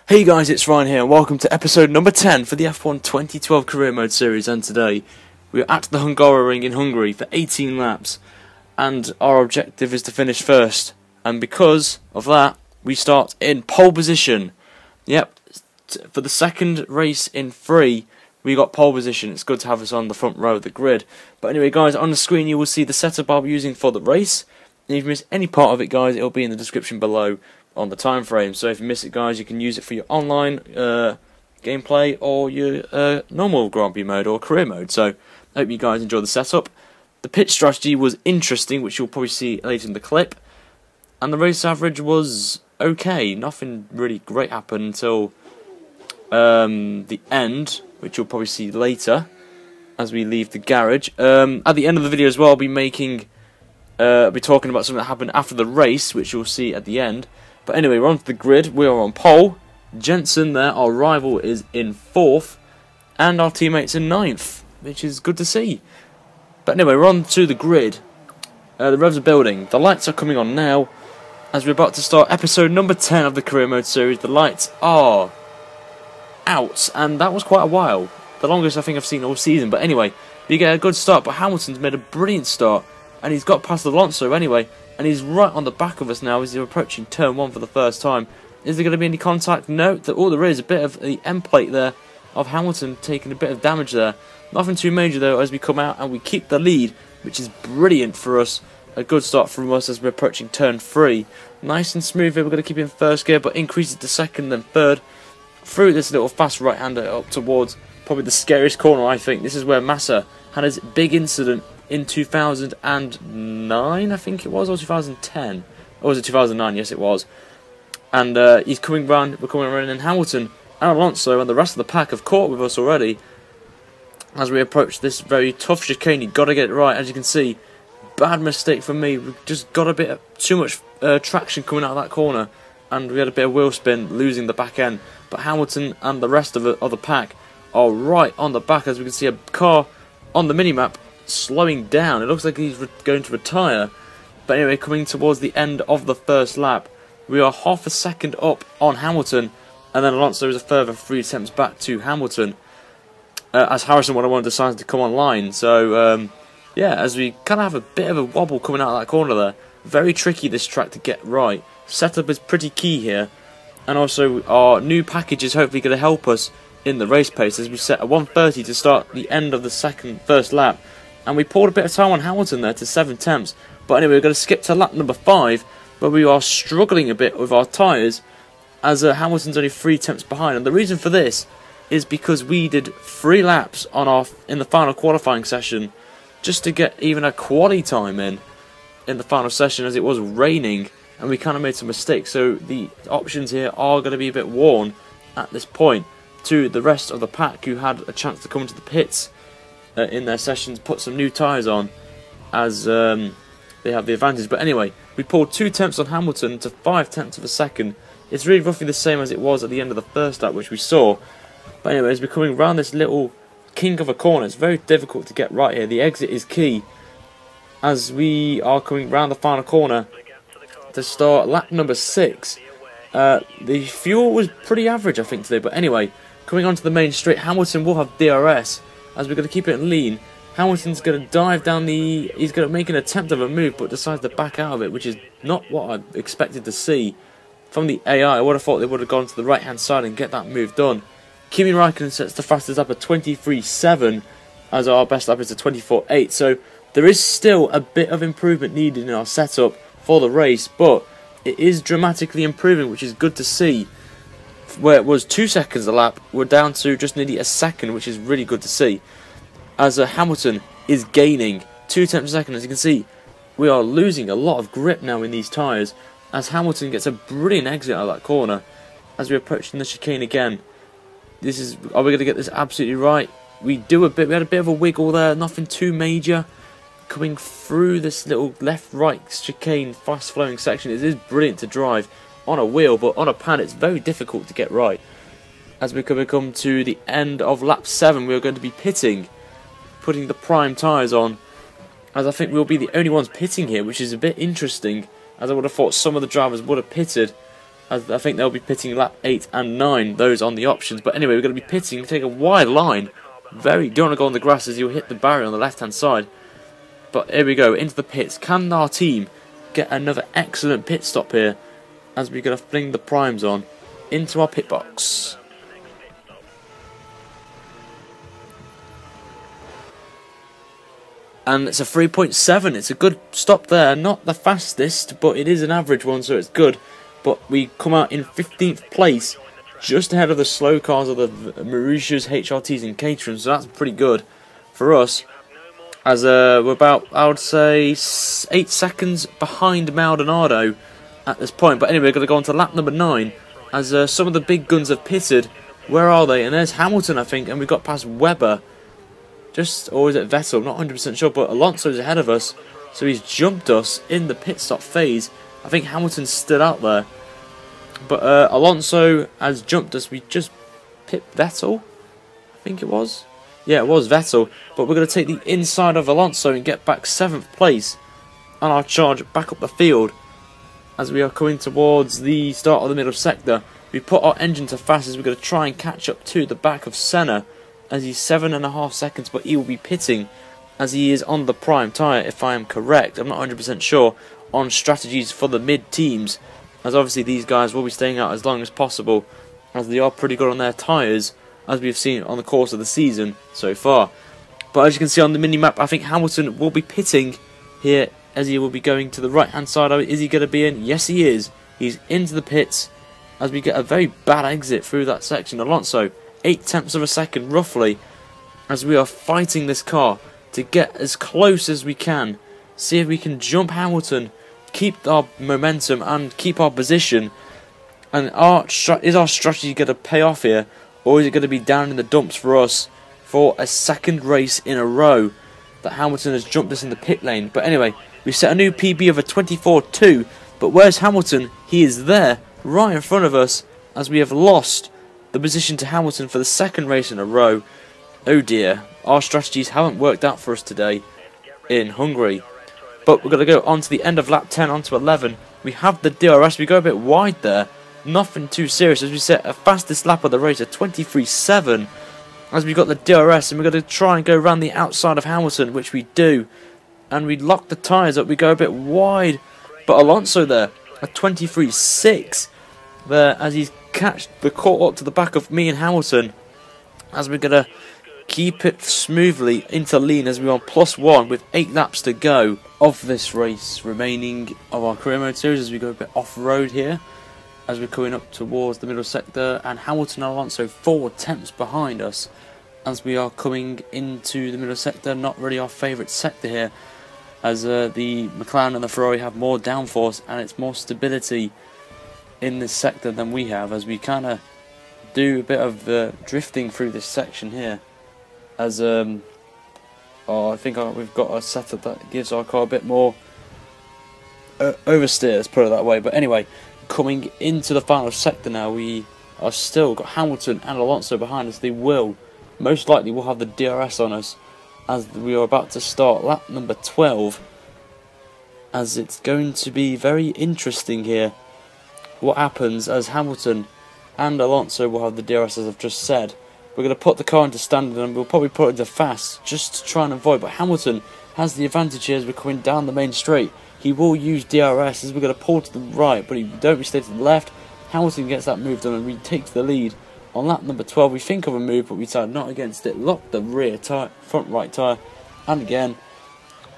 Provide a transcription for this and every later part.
Hey guys, it's Ryan here and welcome to episode number 10 for the F1 2012 Career Mode series, and today we're at the Hungaroring in Hungary for 18 laps and our objective is to finish first, and because of that we start in pole position. Yep, for the second race in Prix we got pole position. It's good to have us on the front row of the grid. But anyway guys, on the screen you will see the setup I'll be using for the race, and if you miss any part of it guys, it'll be in the description below on the time frame. So if you miss it guys, you can use it for your online gameplay or your normal Grand Prix mode or career mode. So I hope you guys enjoy the setup. The pit strategy was interesting, which you'll probably see later in the clip, and the race average was okay. Nothing really great happened until the end, which you'll probably see later as we leave the garage. At the end of the video as well, I'll be talking about something that happened after the race, which you'll see at the end. But anyway, we're on to the grid. We are on pole. Jensen there, our rival, is in 4th, and our teammates in 9th, which is good to see. But anyway, we're on to the grid. The revs are building. The lights are coming on now as we're about to start episode number 10 of the Career Mode series. The lights are out, and that was quite a while. The longest I think I've seen all season. But anyway, we get a good start, but Hamilton's made a brilliant start, and he's got past Alonso anyway. And he's right on the back of us now as he's approaching turn 1 for the first time. Is there going to be any contact? No. All there is a bit of the end plate there of Hamilton taking a bit of damage there. Nothing too major though as we come out and we keep the lead, which is brilliant for us. A good start from us as we're approaching turn 3. Nice and smooth here. We're going to keep in first gear but increase it to second then third. Through this little fast right-hander up towards probably the scariest corner, I think. This is where Massa had his big incident in 2009, I think it was, or 2010. Or was it 2009? Yes, it was. And he's coming round, we're coming around, and Hamilton and Alonso and the rest of the pack have caught with us already. As we approach this very tough chicane, you've got to get it right. As you can see, bad mistake from me. We've just got a bit of too much traction coming out of that corner, and we had a bit of wheel spin, losing the back end. But Hamilton and the rest of the pack are right on the back, as we can see a car on the minimap slowing down. It looks like he's going to retire. But anyway, coming towards the end of the first lap, we are half a second up on Hamilton, and then Alonso is a further 3 attempts back to Hamilton as Harrison 101 decides to come online. So yeah, as we kind of have a bit of a wobble coming out of that corner there. Very tricky this track to get right. Setup is pretty key here, and also our new package is hopefully going to help us in the race pace as we set a 1:30 to start the end of the first lap. And we pulled a bit of time on Hamilton there to 7 attempts. But anyway, we're going to skip to lap number 5, where we are struggling a bit with our tyres, as Hamilton's only 3 attempts behind. And the reason for this is because we did 3 laps in the final qualifying session, just to get even a quali time in the final session, as it was raining, and we kind of made some mistakes. So the options here are going to be a bit worn at this point to the rest of the pack, who had a chance to come into the pits in their sessions, put some new tyres on, as they have the advantage. But anyway, we pulled 2 tenths on Hamilton to 5 tenths of a second. It's really roughly the same as it was at the end of the first lap, which we saw. But anyway, as we're coming around this little kink of a corner, it's very difficult to get right here. The exit is key as we are coming round the final corner to start lap number 6. The fuel was pretty average, I think, today. But anyway, coming onto the main straight, Hamilton will have DRS. As we're going to keep it lean, Hamilton's going to dive down he's going to make an attempt of a move, but decides to back out of it, which is not what I expected to see from the AI. I would have thought they would have gone to the right-hand side and get that move done. Kimi Räikkönen sets the fastest lap at 23.7, as our best lap is a 24.8. So there is still a bit of improvement needed in our setup for the race, but it is dramatically improving, which is good to see. Where it was 2 seconds a lap, we're down to just nearly a second, which is really good to see. As Hamilton is gaining 2 tenths a second, as you can see, we are losing a lot of grip now in these tyres, as Hamilton gets a brilliant exit out of that corner. As we're approaching the chicane again, are we going to get this absolutely right? We had a bit of a wiggle there, nothing too major. Coming through this little left-right chicane, fast-flowing section, it is brilliant to drive on a wheel, but on a pad it's very difficult to get right. As we come to the end of lap 7, we are going to be pitting, putting the prime tyres on, as I think we'll be the only ones pitting here, which is a bit interesting, as I would have thought some of the drivers would have pitted As I think they'll be pitting lap 8 and 9, those on the options. But anyway, we're going to be pitting, take a wide line. Don't want to go on the grass as you'll hit the barrier on the left-hand side. But here we go, into the pits. Can our team get another excellent pit stop here as we're going to fling the primes on into our pit box? And it's a 3.7. It's a good stop there. Not the fastest, but it is an average one, so it's good. But we come out in 15th place, just ahead of the slow cars of the Mauritius, HRTs and Caterhams, so that's pretty good for us. As we're about, I would say, 8 seconds behind Maldonado at this point. But anyway, we're going to go on to lap number 9, as some of the big guns have pitted. Where are they? And there's Hamilton, I think, and we've got past Webber. Or is it Vettel? I'm not 100% sure, but Alonso's ahead of us, so he's jumped us in the pit stop phase. I think Hamilton's still out there. But Alonso has jumped us. We just pipped Vettel, I think it was. Yeah, it was Vettel. But we're going to take the inside of Alonso and get back 7th place on our charge back up the field. As we are coming towards the start of the middle sector, we put our engine to fast as we're going to try and catch up to the back of Senna, as he's 7.5 seconds, but he will be pitting as he is on the prime tyre, if I am correct. I'm not 100% sure on strategies for the mid-teams, as obviously these guys will be staying out as long as possible, as they are pretty good on their tyres, as we've seen on the course of the season so far. But as you can see on the mini-map, I think Hamilton will be pitting here, as he will be going to the right-hand side of it. Is he going to be in? Yes, he is. He's into the pits, as we get a very bad exit through that section. Alonso, 0.8 of a second roughly, as we are fighting this car to get as close as we can. See if we can jump Hamilton, keep our momentum and keep our position. And is our strategy going to pay off here, or is it going to be down in the dumps for us for a second race in a row that Hamilton has jumped us in the pit lane? But anyway, we set a new PB of a 24.2, but where's Hamilton? He is there, right in front of us, as we have lost the position to Hamilton for the second race in a row. Oh dear, our strategies haven't worked out for us today in Hungary. But we're going to go on to the end of lap 10, on to 11. We have the DRS, we go a bit wide there. Nothing too serious, as we set a fastest lap of the race at 23.7. As we got the DRS, and we're going to try and go around the outside of Hamilton, which we do. And we lock the tyres up, we go a bit wide. But Alonso there, at 23.6. There, as he's caught up to the back of me and Hamilton, as we're going to keep it smoothly into lean as we're on +1 with 8 laps to go of this race remaining of our career mode series, as we go a bit off-road here as we're coming up towards the middle sector, and Hamilton and Alonso 4 tenths behind us as we are coming into the middle sector. Not really our favourite sector here, as the McLaren and the Ferrari have more downforce and it's more stability in this sector than we have, as we kind of do a bit of drifting through this section here, as I think we've got a setup that gives our car a bit more oversteer, let's put it that way. But anyway, coming into the final sector now, we are still got Hamilton and Alonso behind us. They most likely will have the DRS on us as we are about to start lap number 12, as it's going to be very interesting here what happens, as Hamilton and Alonso will have the DRS, as I've just said. We're going to put the car into standard and we'll probably put it into fast just to try and avoid, but Hamilton has the advantage here as we're coming down the main straight. He will use DRS as we're going to pull to the right, but he don't stay to the left. Hamilton gets that move done and retakes the lead. On lap number 12 we think of a move, but we decide not against it. Lock the rear tyre, front right tyre, and again,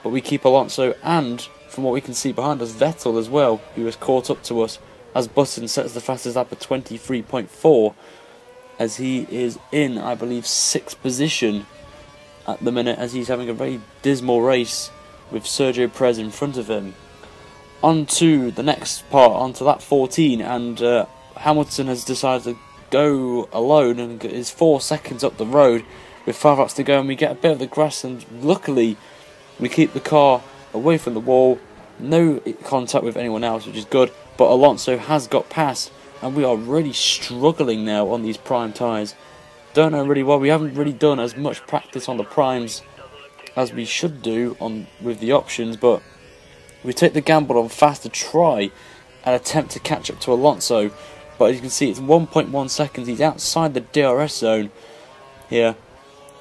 but we keep Alonso, and from what we can see behind us, Vettel as well, who has caught up to us, as Button sets the fastest lap at 23.4, as he is in, I believe, 6th position at the minute, as he's having a very dismal race with Sergio Perez in front of him. On to the next part, on to lap 14, and Hamilton has decided to go alone and is 4 seconds up the road with 5 laps to go, and we get a bit of the grass, and luckily we keep the car away from the wall, no contact with anyone else, which is good. But Alonso has got past, and we are really struggling now on these prime tyres. Don't know really why. We haven't really done as much practice on the primes as we should do with the options, but we take the gamble on fast to try and attempt to catch up to Alonso. But as you can see, it's 1.1 seconds. He's outside the DRS zone here,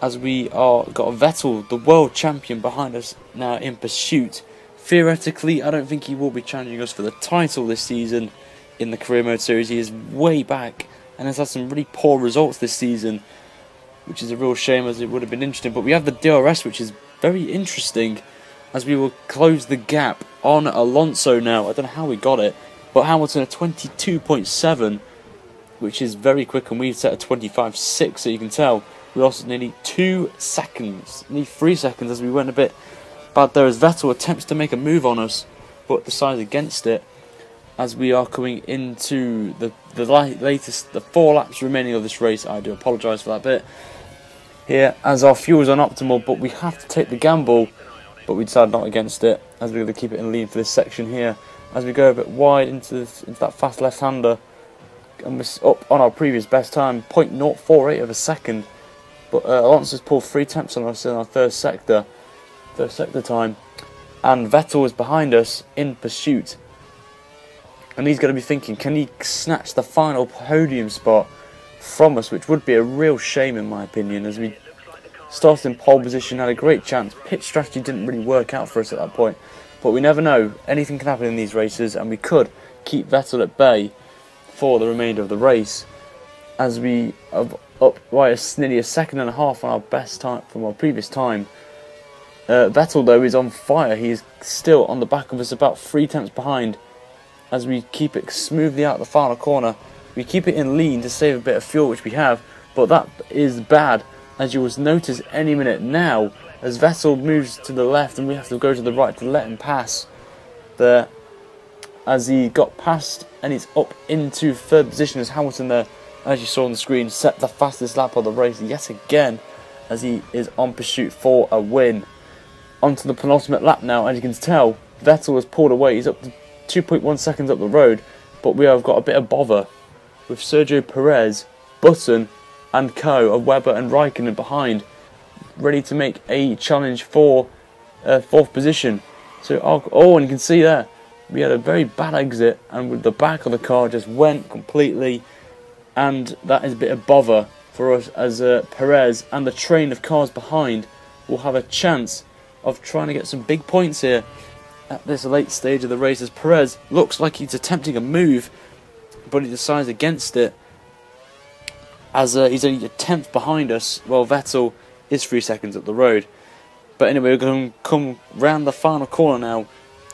as we got Vettel, the world champion, behind us now in pursuit. Theoretically, I don't think he will be challenging us for the title this season in the career mode series. He is way back and has had some really poor results this season, which is a real shame, as it would have been interesting. But we have the DRS, which is very interesting, as we will close the gap on Alonso now. I don't know how we got it, but Hamilton at 22.7, which is very quick, and we've set a 25.6, so you can tell we lost nearly 2 seconds, nearly 3 seconds, as we went a bit bad there, as Vettel attempts to make a move on us, but decides against it, as we are coming into the latest, the 4 laps remaining of this race. I do apologise for that bit here, as our fuel is unoptimal, but we have to take the gamble, but we decided not against it, as we're going to keep it in lean for this section here, as we go a bit wide into that fast left-hander, and we're up on our previous best time, 0.048 of a second, but Alonso's pulled 3 temps on us in our first sector time, and Vettel is behind us in pursuit, and he's going to be thinking, can he snatch the final podium spot from us, which would be a real shame in my opinion, as we started in pole position, had a great chance. Pit strategy didn't really work out for us at that point, but we never know, anything can happen in these races, and we could keep Vettel at bay for the remainder of the race, as we are up by nearly a second and a half on our best time from our previous time. Vettel though is on fire. He is still on the back of us, about 3 tenths behind, as we keep it smoothly out the final corner. We keep it in lean to save a bit of fuel, which we have, but that is bad, as you will notice any minute now, as Vettel moves to the left and we have to go to the right to let him pass there, as he got past and he's up into 3rd position, as Hamilton there, as you saw on the screen, set the fastest lap of the race yet again, as he is on pursuit for a win. Onto the penultimate lap now, as you can tell, Vettel has pulled away. He's up to 2.1 seconds up the road, but we have got a bit of bother with Sergio Perez, Button and co of Webber and Raikkonen behind, ready to make a challenge for 4th position. So, and you can see there, we had a very bad exit, and with the back of the car just went completely, and that is a bit of bother for us, as Perez and the train of cars behind will have a chance of trying to get some big points here at this late stage of the race, as Perez looks like he's attempting a move, but he decides against it, as he's only a tenth behind us, while Vettel is 3 seconds up the road. But anyway, we're going to come round the final corner now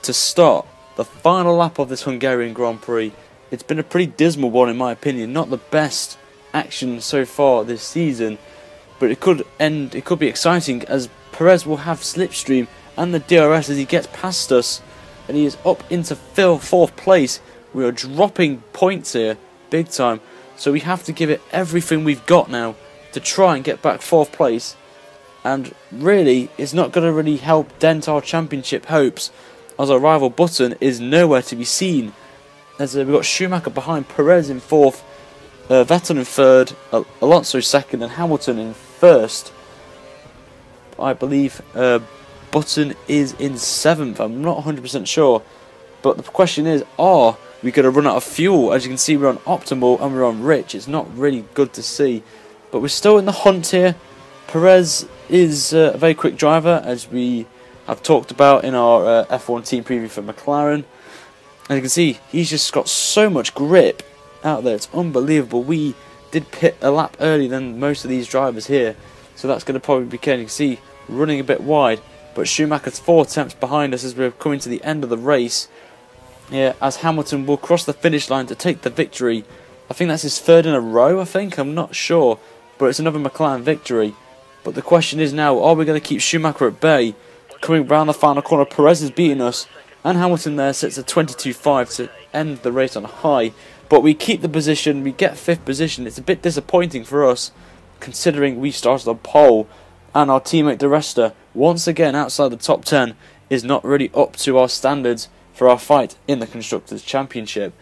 to start the final lap of this Hungarian Grand Prix. It's been a pretty dismal one in my opinion, not the best action so far this season, but it could be exciting, as Perez will have slipstream and the DRS as he gets past us, and he is up into 4th place. We are dropping points here big time, so we have to give it everything we've got now to try and get back 4th place, and really it's not going to really help dent our championship hopes, as our rival Button is nowhere to be seen, as we've got Schumacher behind, Perez in 4th, Vettel in 3rd, Alonso 2nd and Hamilton in 1st. I believe Button is in 7th, I'm not 100% sure, but the question is, are we going to run out of fuel? As you can see, we're on optimal and we're on rich. It's not really good to see, but we're still in the hunt here. Perez is a very quick driver, as we have talked about in our F1 team preview for McLaren, and you can see he's just got so much grip out there, it's unbelievable. We did pit a lap earlier than most of these drivers here, so that's going to probably be good. You can see running a bit wide, but Schumacher's 4 attempts behind us as we're coming to the end of the race. Yeah, as Hamilton will cross the finish line to take the victory. I think that's his 3rd in a row, I'm not sure, but it's another McLaren victory. But the question is now, are we going to keep Schumacher at bay? Coming round the final corner, Perez is beating us, and Hamilton there sets a 22.5 to end the race on a high. But we keep the position, we get 5th position. It's a bit disappointing for us, considering we started on pole, and our teammate De Resta, once again outside the top 10, is not really up to our standards for our fight in the Constructors' Championship.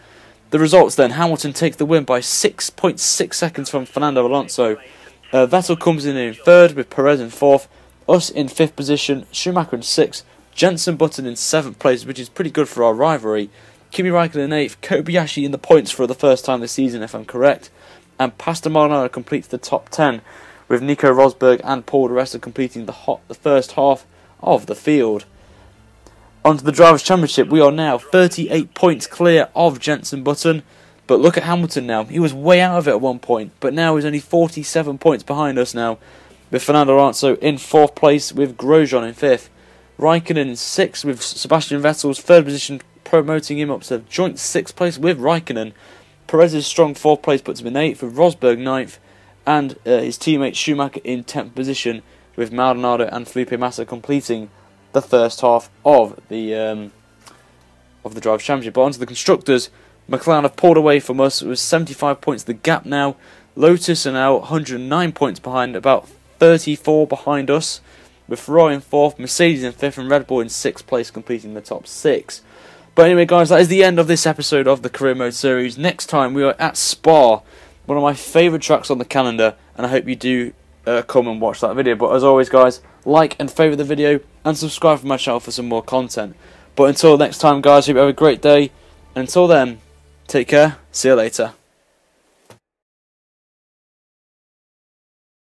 The results then, Hamilton takes the win by 6.6 seconds from Fernando Alonso. Vettel comes in 3rd with Perez in 4th, us in 5th position, Schumacher in 6th, Jenson Button in 7th place, which is pretty good for our rivalry, Kimi Raikkonen in 8th, Kobayashi in the points for the first time this season, if I'm correct. And Pastor Maldonado completes the top 10, with Nico Rosberg and Paul di Resta completing the first half of the field. Onto the Drivers' Championship, we are now 38 points clear of Jenson Button. But look at Hamilton now. He was way out of it at one point, but now he's only 47 points behind us now, with Fernando Alonso in 4th place, with Grosjean in 5th. Raikkonen in 6th, with Sebastian Vettel's 3rd position, promoting him up to joint 6th place with Raikkonen. Perez's strong 4th place puts him in 8th, with Rosberg 9th, and his teammate Schumacher in 10th position, with Maldonado and Felipe Massa completing the first half of the Drivers' Championship. But onto the Constructors, McLaren have pulled away from us with 75 points the gap now. Lotus are now 109 points behind, about 34 behind us, with Ferrari in 4th, Mercedes in 5th, and Red Bull in 6th place, completing the top 6. But anyway, guys, that is the end of this episode of the Career Mode series. Next time we are at Spa, one of my favourite tracks on the calendar, and I hope you do come and watch that video. But as always, guys, like and favourite the video, and subscribe to my channel for some more content. But until next time, guys, hope you have a great day. And until then, take care. See you later.